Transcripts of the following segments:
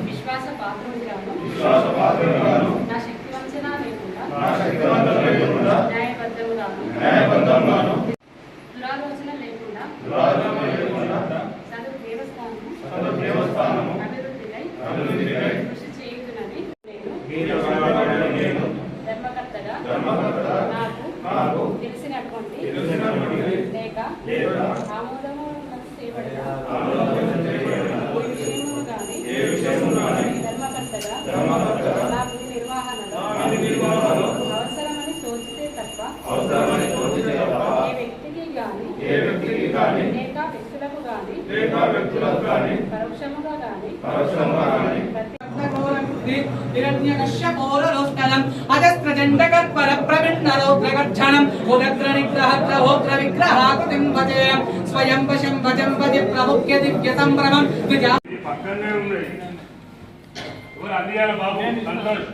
విశ్వాసపాత్రుడిగాను నా శక్తి వంచన లేకుండా న్యాయబద్ధముగాను దురాలోచన లేకుండా సద్దేవస్థానము అభివృద్ధికై కృషి చేయుతున్నది నేను ధర్మకర్తగా నాకు తెలిసినటువంటి లేక ఆమోదము చేయబడిన ఏ విషయము గాని ధర్మకర్తగా నా విధి నిర్వహణలో అవసరమని తోచితే తప్ప ఏ వ్యక్తికి గాని లేక వ్యక్తులకు గాని పరోక్షముగా గాని हिरण्यकश्यपोररोष्टलम् अजस्त्रचण्डकर्परप्रविण्णरौद्रगर्जनम् उदग्रनिग्रहग्रहोग्रविग्रहाकृतिं भजे स्वयं वशं भजं भजे प्रमुख्य दिव्यसम्भ्रमम् పక్కనే ఉంది ఎవరు అందియాల బాబు సంతోష్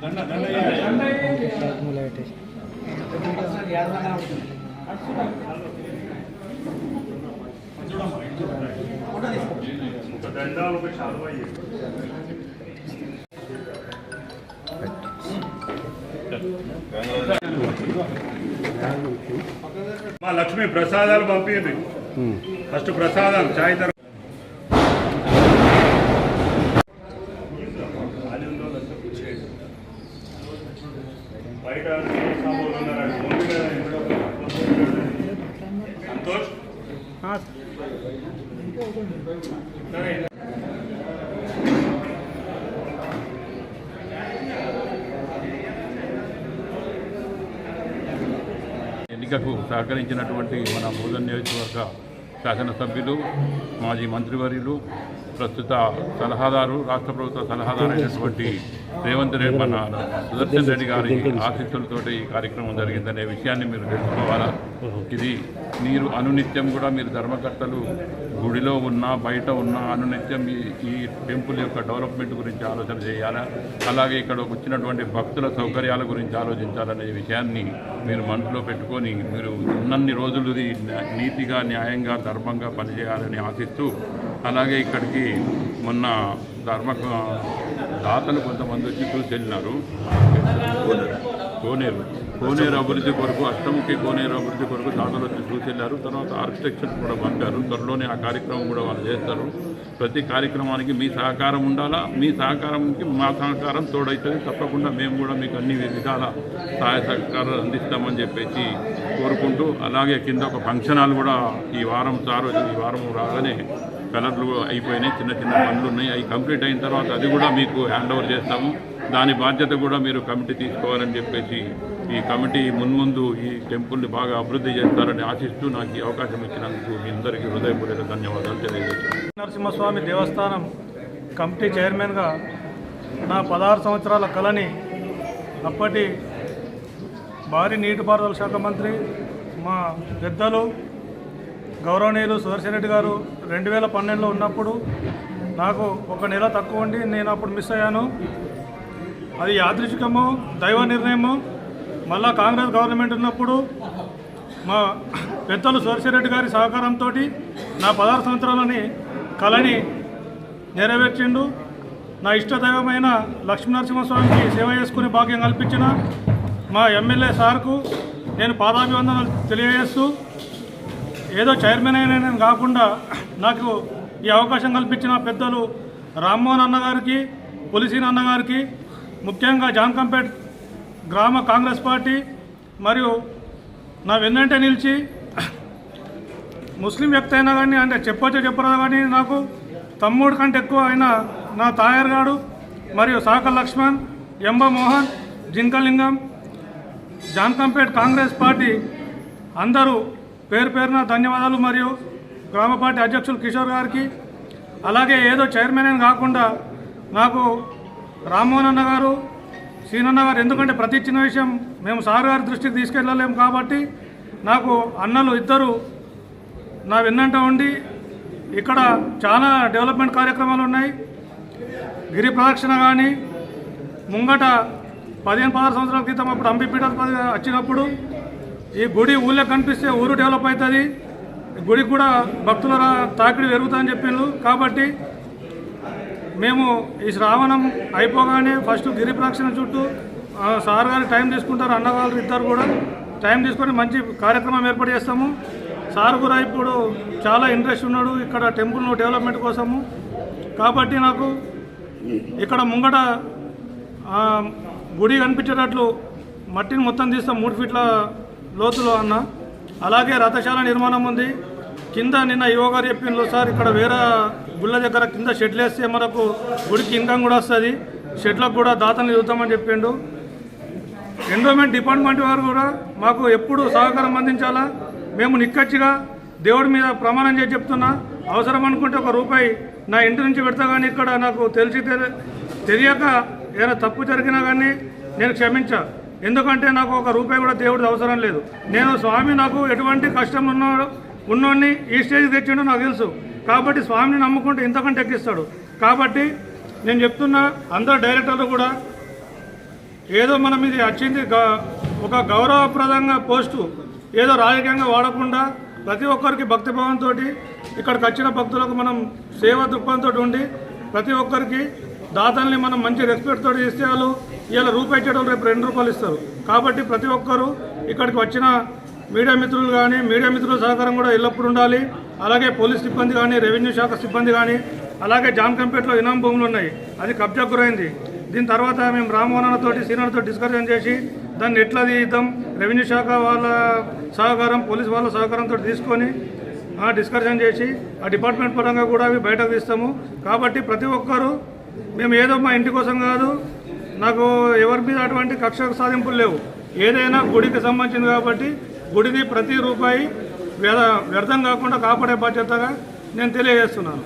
దండ దండ దండ ఒక శాలువా మా లక్ష్మి ప్రసాదాలు పంపింది ఫస్ట్ ప్రసాదాలు చాయ్ తర్వాత బయట సంతోష్ ఎన్నికకు సహకరించినటువంటి మన బోధన్ నియోజకవర్గ శాసనసభ్యులు మాజీ మంత్రివర్యులు ప్రస్తుత సలహాదారు రాష్ట్ర ప్రభుత్వ సలహాదారు అయినటువంటి రేవంత్ రెడ్డి మన సుదర్శన్ రెడ్డి గారి ఆశీస్సులతోటి ఈ కార్యక్రమం జరిగిందనే విషయాన్ని మీరు తెలుసుకోవాలా. ఇది మీరు అనునిత్యం కూడా మీరు ధర్మకర్తలు గుడిలో ఉన్నా బయట ఉన్నా అనునిత్యం ఈ టెంపుల్ యొక్క డెవలప్మెంట్ గురించి ఆలోచన చేయాలా, అలాగే ఇక్కడ వచ్చినటువంటి భక్తుల సౌకర్యాల గురించి ఆలోచించాలనే విషయాన్ని మీరు మనసులో పెట్టుకొని మీరు ఉన్నన్ని రోజులు నీతిగా న్యాయంగా ధర్మంగా పనిచేయాలని ఆశిస్తూ, అలాగే ఇక్కడికి మొన్న దాతలు కొంతమంది వచ్చి చూసి వెళ్ళినారు. కోనేరు అభివృద్ధి కొరకు అష్టముఖి కోనేరు అభివృద్ధి కొరకు దాతలు వచ్చి చూసి వెళ్ళారు. తర్వాత ఆర్కిటెక్చర్ కూడా పంపారు. త్వరలోనే ఆ కార్యక్రమం కూడా వాళ్ళు చేస్తారు. ప్రతి కార్యక్రమానికి మీ సహకారం ఉండాలా, మీ సహకారంకి మా సహకారం తోడవుతుంది. తప్పకుండా మేము కూడా మీకు అన్ని విధాల సహాయ సహకారాలు అందిస్తామని చెప్పేసి కోరుకుంటూ, అలాగే కింద ఒక ఫంక్షన్ హాల్ కూడా ఈ వారం రాగానే కలర్లు అయిపోయినాయి, చిన్న చిన్న పనులు ఉన్నాయి. అవి కంప్లీట్ అయిన తర్వాత అది కూడా మీకు హ్యాండ్ ఓవర్ చేస్తాము. దాని బాధ్యత కూడా మీరు కమిటీ తీసుకోవాలని చెప్పేసి ఈ కమిటీ మున్ముందు ఈ టెంపుల్ని బాగా అభివృద్ధి చేస్తారని ఆశిస్తూ నాకు ఈ అవకాశం ఇచ్చినందుకు మీ అందరికీ హృదయపూర్వక ధన్యవాదాలు తెలియజేస్తున్నాను. నరసింహస్వామి దేవస్థానం కమిటీ చైర్మన్గా నా 16 సంవత్సరాల కళని అప్పటి భారీ నీటిపారుదల శాఖ మంత్రి మా పెద్దలు గౌరవనీయులు సుదర్శన్ రెడ్డి గారు 2012లో ఉన్నప్పుడు నాకు ఒక నెల తక్కువ ఉండి నేను అప్పుడు మిస్ అయ్యాను. అది యాదృచ్ఛికమో దైవ నిర్ణయమో. మళ్ళా కాంగ్రెస్ గవర్నమెంట్ ఉన్నప్పుడు మా పెద్దలు సుదర్శన్ రెడ్డి గారి సహకారంతో నా 16 సంవత్సరాలని కళని నెరవేర్చిండు. నా ఇష్టదైవమైన లక్ష్మీనరసింహస్వామికి సేవ చేసుకునే భాగ్యం కల్పించిన మా ఎమ్మెల్యే సార్కు నేను పాదాభివందనలు తెలియజేస్తూ, ఏదో చైర్మన్ అయినా కాకుండా నాకు ఈ అవకాశం కల్పించిన పెద్దలు రామ్మోహన్ అన్నగారికి, పులిసీన్ అన్నగారికి, ముఖ్యంగా జాన్కంపేట్ గ్రామ కాంగ్రెస్ పార్టీ మరియు నా వెన్నంటే నిలిచి ముస్లిం వ్యక్తి అయినా కానీ, అంటే చెప్పొచ్చో చెప్పరా కానీ నాకు తమ్ముడు కంటే ఎక్కువ అయిన నా తాయర్గాడు మరియు సాకల్ లక్ష్మణ్, ఎంబ మోహన్, జింకలింగం, జాన్కంపేట్ కాంగ్రెస్ పార్టీ అందరూ పేరు పేరున ధన్యవాదాలు. మరియు గ్రామ పార్టీ అధ్యక్షులు కిషోర్ గారికి, అలాగే ఏదో చైర్మన్ అని కాకుండా నాకు రామ్మోహన్ అన్న గారు, సీనన్న గారు, ఎందుకంటే ప్రతి చిన్న విషయం మేము సార్ గారి దృష్టికి తీసుకెళ్ళలేము కాబట్టి నాకు అన్నలు ఇద్దరు నా వెన్నంట ఉండి ఇక్కడ చాలా డెవలప్మెంట్ కార్యక్రమాలు ఉన్నాయి. గిరి ప్రదక్షిణ కానీ, ముంగట 15-16 సంవత్సరాల క్రితం అప్పుడు అంబిపీఠ వచ్చినప్పుడు ఈ గుడి ఊళ్ళో కనిపిస్తే ఊరు డెవలప్ అవుతుంది, గుడికి కూడా భక్తుల తాకిడి పెరుగుతుందని చెప్పిండ్రు. కాబట్టి మేము ఈ శ్రావణం అయిపోగానే ఫస్ట్ గిరి ప్రదక్షిణ చుట్టూ సార్ గారు టైం తీసుకుంటారు, అన్నవాళ్ళు ఇద్దరు కూడా టైం తీసుకొని మంచి కార్యక్రమం ఏర్పాటు చేస్తాము. సార్ కూడా ఇప్పుడు చాలా ఇంట్రెస్ట్ ఉన్నాడు ఇక్కడ టెంపుల్ డెవలప్మెంట్ కోసము. కాబట్టి నాకు ఇక్కడ ముంగట గుడి కనిపించేటట్లు మట్టిని మొత్తం తీస్తాం 3 ఫీట్ల లోతులో అన్న. అలాగే రథశాల నిర్మాణం ఉంది. కింద నిన్న యువ గారు చెప్పిండ్రు సార్ ఇక్కడ వేరే గుళ్ళ దగ్గర కింద షెడ్లు వేస్తే మనకు గుడికి ఇన్కమ్ కూడా వస్తుంది, షెడ్లకు కూడా దాతలు చూద్దామని చెప్పిండు. ఎన్విరాన్మెంట్ డిపార్ట్మెంట్ వారు కూడా మాకు ఎప్పుడు సహకారం అందించాలా. మేము నిక్కచ్చిగా దేవుడి మీద ప్రమాణం చేసి చెప్తున్నా, అవసరం అనుకుంటే ₹1 నా ఇంటి నుంచి పెడతా కానీ ఇక్కడ నాకు తెలియక ఏదైనా తప్పు జరిగినా కానీ నేను క్షమించా. ఎందుకంటే నాకు ₹1 కూడా దేవుడిది అవసరం లేదు. నేను స్వామి నాకు ఎటువంటి కష్టం ఉన్నోడిని ఈ స్టేజ్కి తెచ్చిండో నాకు తెలుసు. కాబట్టి స్వామిని నమ్ముకుంటే ఇంతకంటే ఎక్కిస్తాడు. కాబట్టి నేను చెప్తున్నా అందరు డైరెక్టర్లు కూడా ఏదో మనం ఇది వచ్చింది ఒక గౌరవప్రదంగా పోస్టు ఏదో రాజకీయంగా వాడకుండా ప్రతి ఒక్కరికి భక్తిభావంతో ఇక్కడికి వచ్చిన భక్తులకు మనం సేవా దృక్పథంతో ఉండి ప్రతి ఒక్కరికి దాతల్ని మనం మంచి రెస్పెక్ట్ తోటి ఇస్తే వాళ్ళు ఇలా ₹1 ఇచ్చేటోళ్ళు రేపు ₹2 ఇస్తారు. కాబట్టి ప్రతి ఒక్కరూ ఇక్కడికి వచ్చిన మీడియా మిత్రులు కానీ మీడియా మిత్రుల సహకారం కూడా ఎల్లప్పుడూ ఉండాలి. అలాగే పోలీస్ సిబ్బంది కానీ రెవెన్యూ శాఖ సిబ్బంది కానీ అలాగే జాన్కంపేటలో ఇనాం భూములు ఉన్నాయి, అది కబ్జా గురైంది. దీని తర్వాత మేము రామవరణతో సీనియర్తో డిస్కషన్ చేసి దాన్ని ఎట్లా తీద్దాం, రెవెన్యూ శాఖ వాళ్ళ సహకారం పోలీస్ వాళ్ళ సహకారంతో తీసుకొని డిస్కషన్ చేసి ఆ డిపార్ట్మెంట్ పరంగా కూడా అవి బయటకు తీస్తాము. కాబట్టి ప్రతి ఒక్కరూ మేము ఏదో మా ఇంటి కోసం కాదు, నాకు ఎవరి మీద అటువంటి కక్ష సాధింపులు లేవు, ఏదైనా గుడికి సంబంధించింది కాబట్టి గుడిది ప్రతి రూపాయి వ్యర్థం కాకుండా కాపాడే బాధ్యతగా నేను తెలియజేస్తున్నాను.